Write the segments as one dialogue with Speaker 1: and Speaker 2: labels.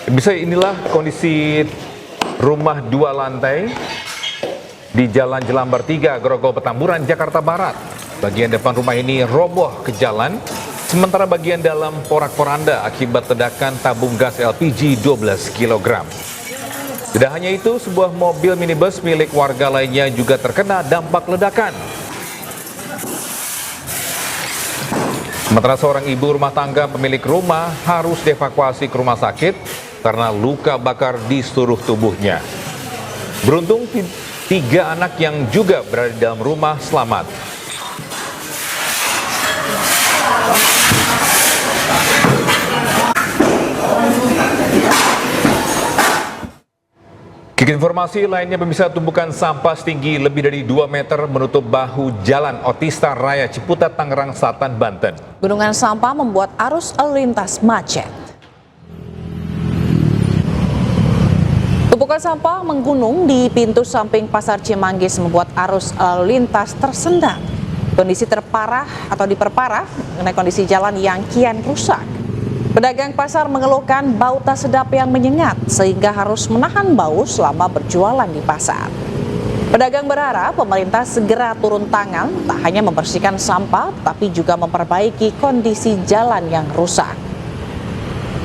Speaker 1: Bisa inilah kondisi rumah 2 lantai di Jalan Jelambar 3, Grogol Petamburan, Jakarta Barat. Bagian depan rumah ini roboh ke jalan, sementara bagian dalam porak-poranda akibat ledakan tabung gas LPG 12 kg. Tidak hanya itu, sebuah mobil minibus milik warga lainnya juga terkena dampak ledakan. Sementara seorang ibu rumah tangga pemilik rumah harus dievakuasi ke rumah sakit karena luka bakar di seluruh tubuhnya. Beruntung 3 anak yang juga berada di dalam rumah selamat. Informasi lainnya, pemirsa, tumpukan sampah setinggi lebih dari 2 meter menutup bahu Jalan Otista Raya Ciputat, Tangerang Selatan, Banten.
Speaker 2: Gunungan sampah membuat arus lalu lintas macet. Tumpukan sampah menggunung di pintu samping Pasar Cimanggis membuat arus lalu lintas tersendat. Kondisi diperparah mengenai kondisi jalan yang kian rusak. Pedagang pasar mengeluhkan bau tak sedap yang menyengat sehingga harus menahan bau selama berjualan di pasar. Pedagang berharap pemerintah segera turun tangan, tak hanya membersihkan sampah tapi juga memperbaiki kondisi jalan yang rusak.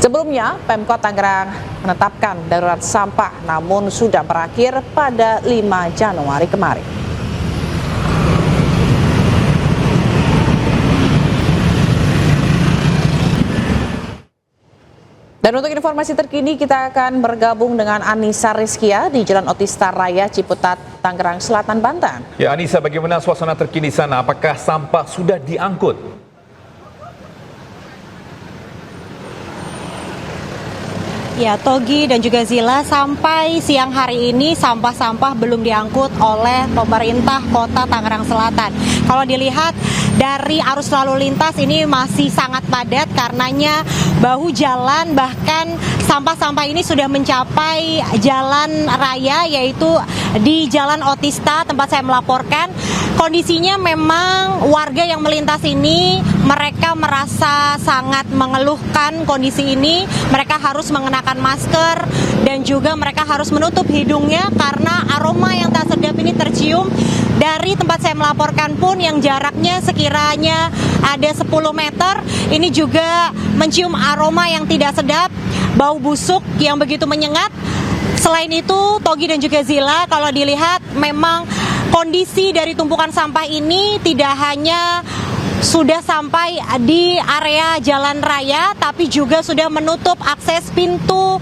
Speaker 2: Sebelumnya, Pemkot Tangerang menetapkan darurat sampah namun sudah berakhir pada 5 Januari kemarin. Dan untuk informasi terkini kita akan bergabung dengan Anissa Rizkia di Jalan Otista Raya Ciputat, Tangerang Selatan, Banten.
Speaker 1: Ya, Anissa, bagaimana suasana terkini sana? Apakah sampah sudah diangkut?
Speaker 3: Ya, Togi dan juga Zila, sampai siang hari ini sampah-sampah belum diangkut oleh pemerintah Kota Tangerang Selatan. Kalau dilihat dari arus lalu lintas ini masih sangat padat karenanya bahu jalan, bahkan sampah-sampah ini sudah mencapai jalan raya, yaitu di Jalan Otista tempat saya melaporkan. Kondisinya memang warga yang melintas ini mereka merasa sangat mengeluhkan kondisi ini. Mereka harus mengenakan masker dan juga mereka harus menutup hidungnya karena aroma yang tak sedap ini tercium. Dari tempat saya melaporkan pun yang jaraknya sekiranya ada 10 meter, ini juga mencium aroma yang tidak sedap, bau busuk yang begitu menyengat. Selain itu, Togi dan juga Zila, kalau dilihat memang kondisi dari tumpukan sampah ini tidak hanya sudah sampai di area jalan raya, tapi juga sudah menutup akses pintu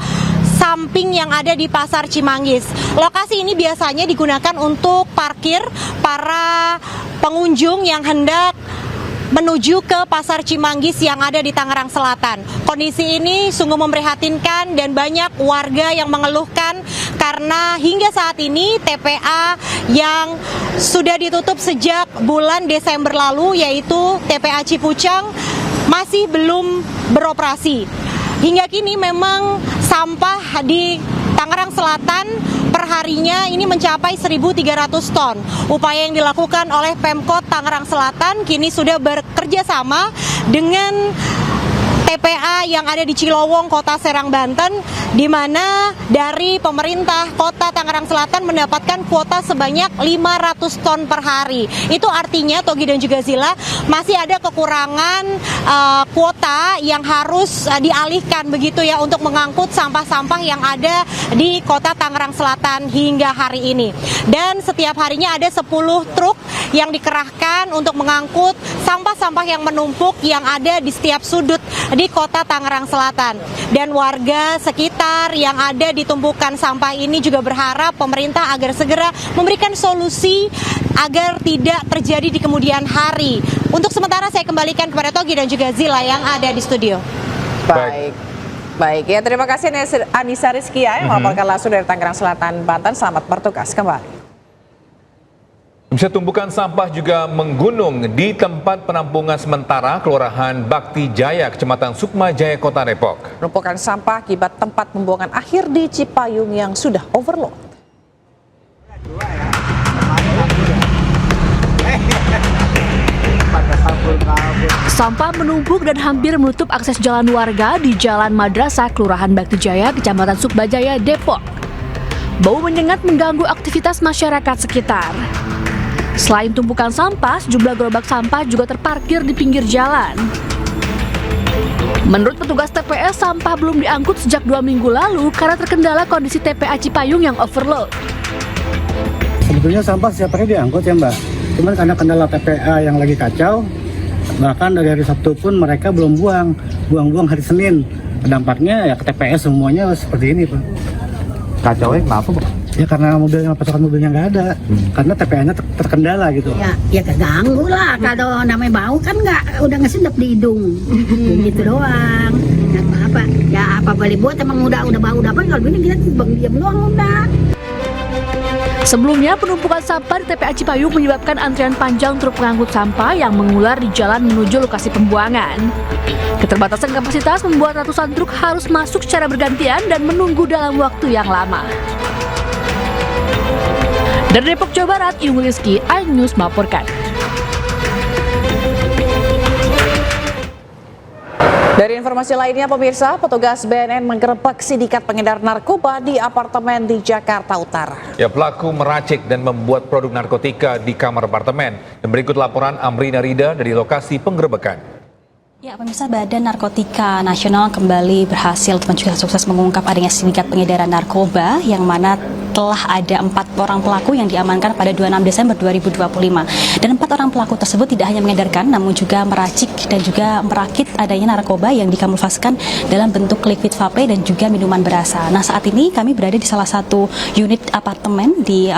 Speaker 3: samping yang ada di Pasar Cimanggis. Lokasi ini biasanya digunakan untuk parkir para pengunjung yang hendak menuju ke Pasar Cimanggis yang ada di Tangerang Selatan. Kondisi ini sungguh memprihatinkan dan banyak warga yang mengeluhkan karena hingga saat ini TPA yang sudah ditutup sejak bulan Desember lalu, yaitu TPA Cipucang, masih belum beroperasi. Hingga kini memang sampah di Tangerang Selatan perharinya ini mencapai 1.300 ton. Upaya yang dilakukan oleh Pemkot Tangerang Selatan kini sudah bekerja sama dengan TPA yang ada di Cilowong, Kota Serang, Banten, di mana dari pemerintah Kota Tangerang Selatan mendapatkan kuota sebanyak 500 ton per hari. Itu artinya, Togi dan juga Zila, masih ada kekurangan kuota yang harus dialihkan begitu ya untuk mengangkut sampah-sampah yang ada di Kota Tangerang Selatan hingga hari ini. Dan setiap harinya ada 10 truk yang dikerahkan untuk mengangkut sampah-sampah yang menumpuk yang ada di setiap sudut di Kota Tangerang Selatan. Dan warga sekitar yang ada di tumpukan sampah ini juga berharap pemerintah agar segera memberikan solusi agar tidak terjadi di kemudian hari. Untuk sementara saya kembalikan kepada Togi dan juga Zila yang ada di studio.
Speaker 2: Baik ya, terima kasih Anissa Rizkia yang melaporkan langsung dari Tangerang Selatan, Banten. Selamat bertugas kembali.
Speaker 1: Bisa tumpukan sampah juga menggunung di tempat penampungan sementara Kelurahan Bakti Jaya, Kecamatan Sukma Jaya, Kota Depok.
Speaker 2: Penumpukan sampah akibat tempat pembuangan akhir di Cipayung yang sudah overload.
Speaker 4: Pada Sampah menumpuk dan hampir menutup akses jalan warga di Jalan Madrasah, Kelurahan Baktijaya, Kecamatan Sukbajaya, Depok. Bau menyengat mengganggu aktivitas masyarakat sekitar. Selain tumpukan sampah, sejumlah gerobak sampah juga terparkir di pinggir jalan. Menurut petugas TPS, sampah belum diangkut sejak 2 minggu lalu karena terkendala kondisi TPA Cipayung yang overload.
Speaker 5: Sebetulnya sampah setiap hari diangkut ya Mbak, cuman karena kendala TPA yang lagi kacau, bahkan dari hari Sabtu pun mereka belum buang hari Senin. Dampaknya ya ke TPS semuanya seperti ini Pak.
Speaker 6: Kacaunya kenapa Pak?
Speaker 5: Ya karena pasokan mobilnya nggak ada, karena TPA-nya terkendala gitu.
Speaker 7: Ya keganggu lah, kalau namanya bau kan udah ngesedap di hidung, gitu doang. Apa ya apa boleh buat, emang udah bau apa, kalau ini kita bang diam doang udah.
Speaker 4: Sebelumnya, penumpukan sampah di TPA Cipayung menyebabkan antrian panjang truk pengangkut sampah yang mengular di jalan menuju lokasi pembuangan. Keterbatasan kapasitas membuat ratusan truk harus masuk secara bergantian dan menunggu dalam waktu yang lama. Dari Depok, Jawa Barat, Yung Rizky, iNews melaporkan.
Speaker 2: Dari informasi lainnya, pemirsa, petugas BNN menggerebek sindikat pengedar narkoba di apartemen di Jakarta Utara.
Speaker 1: Ya, pelaku meracik dan membuat produk narkotika di kamar apartemen. Dan berikut laporan Amrina Rida dari lokasi penggerebekan.
Speaker 8: Ya, pemirsa, Badan Narkotika Nasional kembali berhasil dan juga sukses mengungkap adanya sindikat pengedaran narkoba yang mana telah ada 4 orang pelaku yang diamankan pada 26 Desember 2025. Dan 4 orang pelaku tersebut tidak hanya mengedarkan, namun juga meracik dan juga merakit adanya narkoba yang dikamuflaskan dalam bentuk liquid vape dan juga minuman berasa. Nah, saat ini kami berada di salah satu unit apartemen di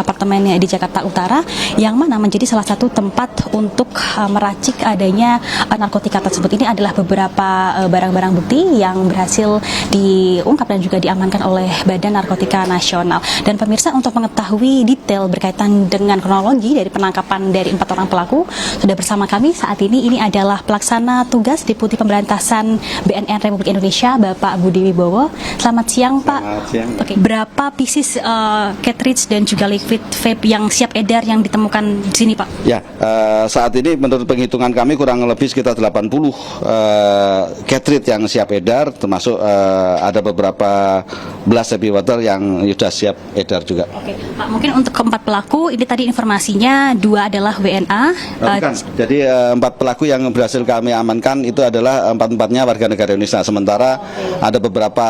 Speaker 8: Jakarta Utara yang mana menjadi salah satu tempat untuk meracik adanya narkotika tersebut. Ini adalah beberapa barang-barang bukti yang berhasil diungkap dan juga diamankan oleh Badan Narkotika Nasional. Dan pemirsa, untuk mengetahui detail berkaitan dengan kronologi dari penangkapan dari 4 orang pelaku, sudah bersama kami saat ini adalah Pelaksana Tugas Deputi Pemberantasan BNN Republik Indonesia, Bapak Budi Wibowo. Selamat siang, Pak.
Speaker 9: Selamat siang.
Speaker 8: Oke, berapa pieces cartridge dan juga liquid vape yang siap edar yang ditemukan di sini, Pak?
Speaker 9: Ya, saat ini menurut penghitungan kami kurang lebih sekitar 80 cartridge yang siap edar, termasuk ada beberapa belas happy water yang sudah siap edar juga.
Speaker 8: Oke, Pak, mungkin untuk keempat pelaku ini tadi informasinya 2 adalah WNA.
Speaker 9: Bukan. Jadi 4 pelaku yang berhasil kami amankan itu adalah 4-4-nya warga negara Indonesia. Sementara ada beberapa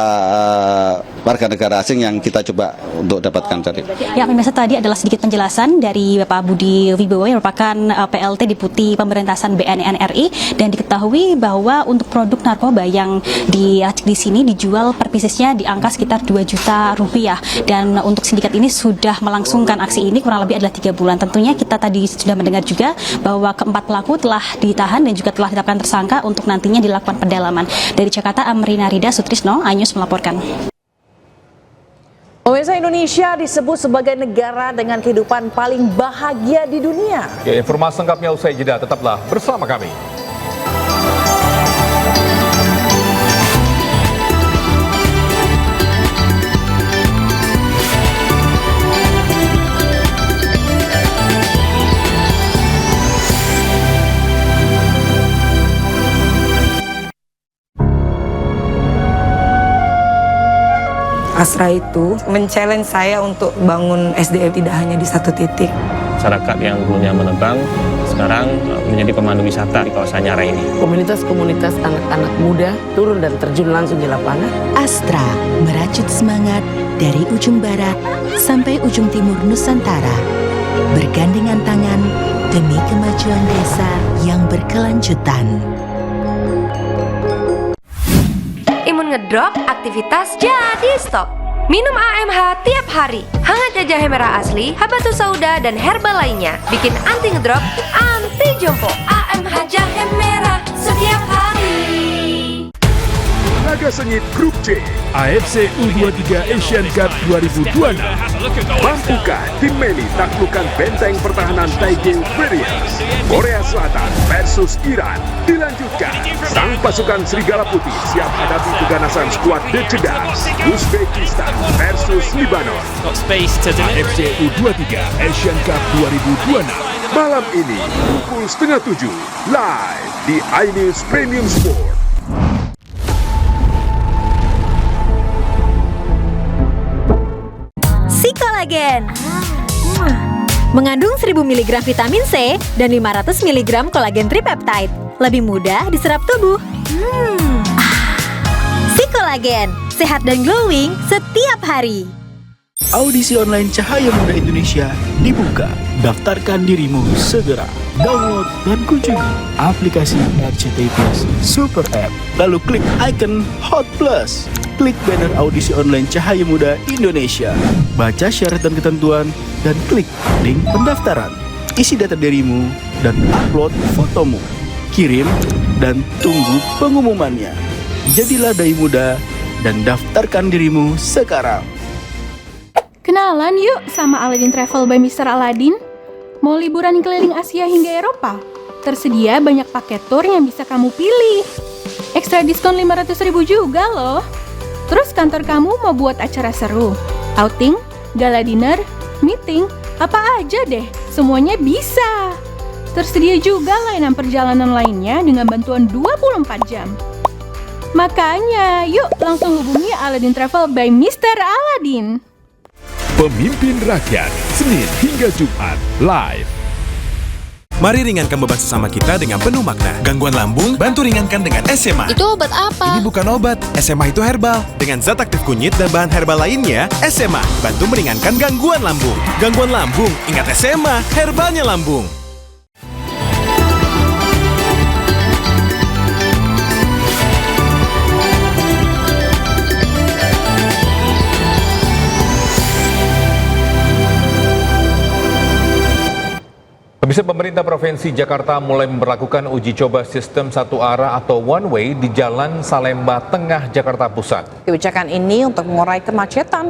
Speaker 9: warga negara asing yang kita coba untuk dapatkan dari.
Speaker 8: Ya, pemirsa, tadi adalah sedikit penjelasan dari Bapak Budi Wibowo yang merupakan PLT Deputi Pemberantasan BNN RI, dan diketahui bahwa untuk produk narkoba yang diracik di sini dijual per piecesnya di angka sekitar 2 juta rupiah. Dan untuk sindikat ini sudah melangsungkan aksi ini kurang lebih adalah 3 bulan. Tentunya kita tadi sudah mendengar juga bahwa keempat pelaku telah ditahan dan juga telah ditetapkan tersangka untuk nantinya dilakukan pendalaman. Dari Jakarta, Amrina Rida Sutrisno, iNews melaporkan.
Speaker 2: Pemirsa, Indonesia disebut sebagai negara dengan kehidupan paling bahagia di dunia.
Speaker 1: Ya, informasi lengkapnya usai jeda, tetaplah bersama kami.
Speaker 10: Astra itu men-challenge saya untuk bangun SDM tidak hanya di satu titik.
Speaker 11: Masyarakat yang dulunya menebang sekarang menjadi pemandu wisata di kawasan Nyara ini.
Speaker 10: Komunitas-komunitas anak-anak muda turun dan terjun langsung di lapangan.
Speaker 12: Astra merajut semangat dari ujung barat sampai ujung timur Nusantara. Bergandengan tangan demi kemajuan desa yang berkelanjutan.
Speaker 13: Imun ngedrop, aktivitas jadi stop. Minum AMH tiap hari. Hangat jahe merah asli, habatus sauda, dan herbal lainnya. Bikin anti ngedrop, anti jompo. AMH jahe merah setiap hari.
Speaker 14: Tenaga laga sengit Grup C AFC U23 Asian Cup 2026. Mampukah tim Meli taklukkan benteng pertahanan Taegyeong Warriors? Korea Selatan versus Iran dilanjutkan. Sang pasukan Serigala Putih siap hadapi keganasan skuad The Cedar. Uzbekistan versus Libanon. AFC U23 Asian Cup 2026. Malam ini pukul 6:30 live di iNews Premium Sport.
Speaker 15: Kolagen mengandung 1000 mg vitamin C dan 500 mg kolagen tripeptide. Lebih mudah diserap tubuh. Kolagen, sehat dan glowing setiap hari.
Speaker 16: Audisi online Cahaya Muda Indonesia dibuka. Daftarkan dirimu segera. Download dan kunjungi aplikasi RCTI Plus Super App. Lalu klik icon Hot Plus. Klik banner audisi online Cahaya Muda Indonesia. Baca syarat dan ketentuan dan klik link pendaftaran. Isi data dirimu dan upload fotomu. Kirim dan tunggu pengumumannya. Jadilah dai muda dan daftarkan dirimu sekarang.
Speaker 17: Kenalan yuk sama Aladdin Travel by Mr. Aladdin. Mau liburan keliling Asia hingga Eropa? Tersedia banyak paket tour yang bisa kamu pilih. Ekstra diskon 500.000 juga loh. Terus kantor kamu mau buat acara seru, outing, gala dinner, meeting, apa aja deh, semuanya bisa. Tersedia juga layanan perjalanan lainnya dengan bantuan 24 jam. Makanya, yuk langsung hubungi Aladdin Travel by Mr. Aladdin.
Speaker 14: Pemimpin Rakyat, Senin hingga Jumat, live.
Speaker 18: Mari ringankan beban sesama kita dengan penuh makna. Gangguan lambung, bantu ringankan dengan SMA.
Speaker 19: Itu obat apa?
Speaker 18: Ini bukan obat, SMA itu herbal. Dengan zat aktif kunyit dan bahan herbal lainnya, SMA bantu meringankan gangguan lambung. Gangguan lambung, ingat SMA, herbalnya lambung.
Speaker 1: Pemirsa, pemerintah Provinsi Jakarta mulai memberlakukan uji coba sistem satu arah atau one way di Jalan Salemba Tengah, Jakarta Pusat.
Speaker 2: Kebijakan ini untuk mengurai kemacetan